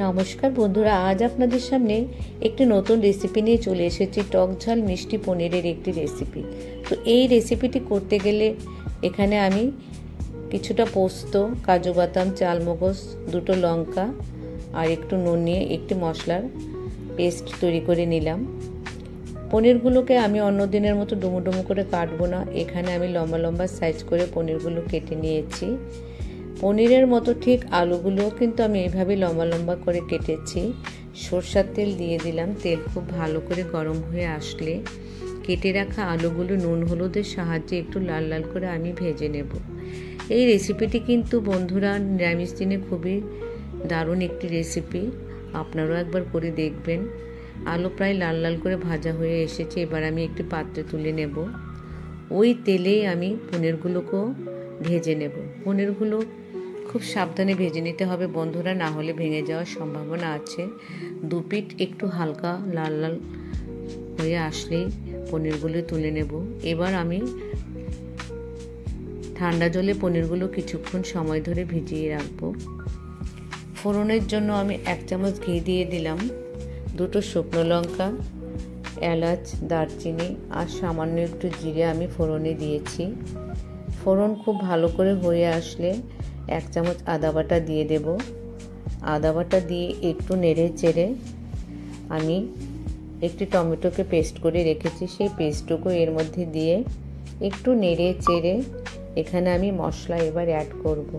নমস্কার বন্ধুরা, আজ আপনাদের সামনে একটি নতুন রেসিপি নিয়ে চলে এসেছি। টক ঝাল মিষ্টি পনিরের একটি রেসিপি। তো এই রেসিপিটি করতে গেলে এখানে আমি কিছুটা পোস্ত, কাজু বাদাম, চালমগজ, দুটো লঙ্কা আর একটু নুন নিয়ে একটি মশলার পেস্ট তৈরি করে নিলাম। পনিরগুলোকে আমি অন্য দিনের মতো ডুমো ডুমো করে কাটবো না, এখানে আমি লম্বা লম্বা সাইজ করে পনিরগুলো কেটে নিয়েছি। পনিরের মতো ঠিক আলুগুলোও কিন্তু আমি এইভাবে লম্বা লম্বা করে কেটেছি। সরষের তেল দিয়ে দিলাম। তেল খুব ভালো করে গরম হয়ে আসলে কেটে রাখা আলুগুলো নুন হলুদের সাহায্যে একটু লাল লাল করে আমি ভেজে নেব। এই রেসিপিটি কিন্তু বন্ধুরা নিরামিষ দিনে খুবই দারুণ একটি রেসিপি, আপনারাও একবার করে দেখবেন। আলু প্রায় লাল লাল করে ভাজা হয়ে এসেছে, এবার আমি একটি পাত্রে তুলে নেব। ওই তেলেই আমি পনিরগুলোকেও ভেজে নেব। পনিরগুলো খুব সাবধানে ভেজে নিতে হবে বন্ধুরা, না হলে ভেঙে যাওয়ার সম্ভাবনা আছে। দুপিঠ একটু হালকা লাল লাল হয়ে আসলেই পনিরগুলো তুলে নেব। এবার আমি ঠান্ডা জলে পনিরগুলো কিছুক্ষণ সময় ধরে ভিজিয়ে রাখবো। ফোড়নের জন্য আমি 1 চামচ ঘি দিয়ে দিলাম, দুটো শুকনো লঙ্কা, এলাচ, দারচিনি আর সামান্য একটু জিরে আমি ফোড়নে দিয়েছি। ফোড়ন খুব ভালো করে হয়ে আসলে 1 চামচ আদা বাটা দিয়ে দেব। আদা বাটা দিয়ে একটু নেড়ে চেড়ে আমি একটি টমেটোকে পেস্ট করে রেখেছি, সেই পেস্টটুকু এর মধ্যে দিয়ে একটু নেড়ে চেড়ে এখানে আমি মশলা এবার অ্যাড করব।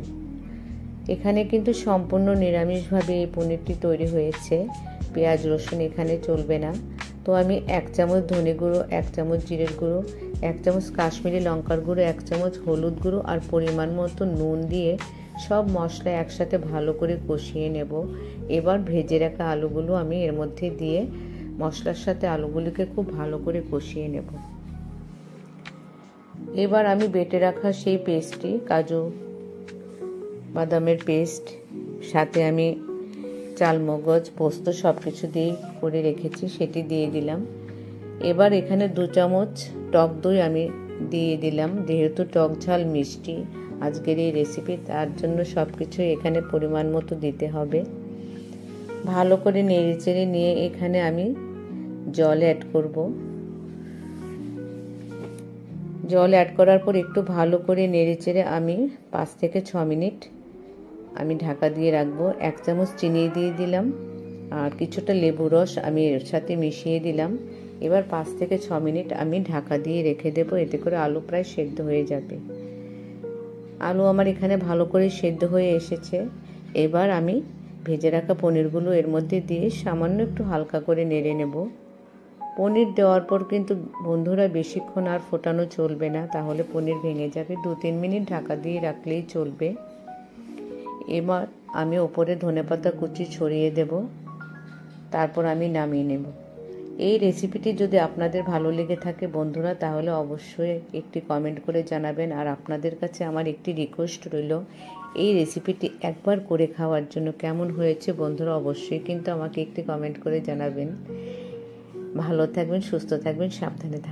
এখানে কিন্তু সম্পূর্ণ নিরামিষভাবে এই পনিরটি তৈরি হয়েছে, পেঁয়াজ রসুন এখানে চলবে না। তো আমি 1 চামচ ধনে গুঁড়ো, 1 চামচ জিরের গুঁড়ো, 1 চামচ কাশ্মীরি লঙ্কার গুঁড়ো, 1 চামচ হলুদ গুঁড়ো আর পরিমাণ মতো নুন দিয়ে সব মশলা একসাথে ভালো করে কষিয়ে নেব। এবার ভেজে রাখা আলুগুলো আমি এর মধ্যে দিয়ে মশলার সাথে আলুগুলোকে খুব ভালো করে কষিয়ে নেব। এবার আমি বেটে রাখা সেই পেস্টটি, কাজু বাদামের পেস্ট, সাথে আমি চালমগজ, পোস্ত সব কিছু দিয়ে করে রেখেছি, সেটি দিয়ে দিলাম। এবার এখানে 2 চামচ টক দই আমি দিয়ে দিলাম। যেহেতু টক ঝাল মিষ্টি আজকের এই রেসিপি, তার জন্য সব কিছু এখানে পরিমাণ মতো দিতে হবে। ভালো করে নেড়ে চেড়ে নিয়ে এখানে আমি জল অ্যাড করব। জল অ্যাড করার পর একটু ভালো করে নেড়ে চেড়ে আমি 5 থেকে 6 মিনিট আমি ঢাকা দিয়ে রাখবো। 1 চামচ চিনি দিয়ে দিলাম আর কিছুটা লেবু রস আমি এর সাথে মিশিয়ে দিলাম। এবার 5 থেকে 6 মিনিট আমি ঢাকা দিয়ে রেখে দেবো, এতে করে আলু প্রায় সেদ্ধ হয়ে যাবে। আলু আমার এখানে ভালো করে সেদ্ধ হয়ে এসেছে। এবার আমি ভেজে রাখা পনিরগুলো এর মধ্যে দিয়ে সামান্য একটু হালকা করে নেড়ে নেব। পনির দেওয়ার পর কিন্তু বন্ধুরা বেশিক্ষণ আর ফোটানো চলবে না, তাহলে পনির ভেঙে যাবে। 2-3 মিনিট ঢাকা দিয়ে রাখলেই চলবে। এবার আমি ওপরে ধনেপাতা কুচি ছড়িয়ে দেব, তারপর আমি নামিয়ে নেব। এই রেসিপিটি যদি আপনাদের ভালো লেগে থাকে বন্ধুরা, তাহলে অবশ্যই একটি কমেন্ট করে জানাবেন। আর আপনাদের কাছে আমার একটি রিকোয়েস্ট রইল, এই রেসিপিটি একবার করে খাওয়ার জন্য। কেমন হয়েছে বন্ধুরা অবশ্যই কিন্তু আমাকে একটি কমেন্ট করে জানাবেন। ভালো থাকবেন, সুস্থ থাকবেন, সাবধানে থাকবেন।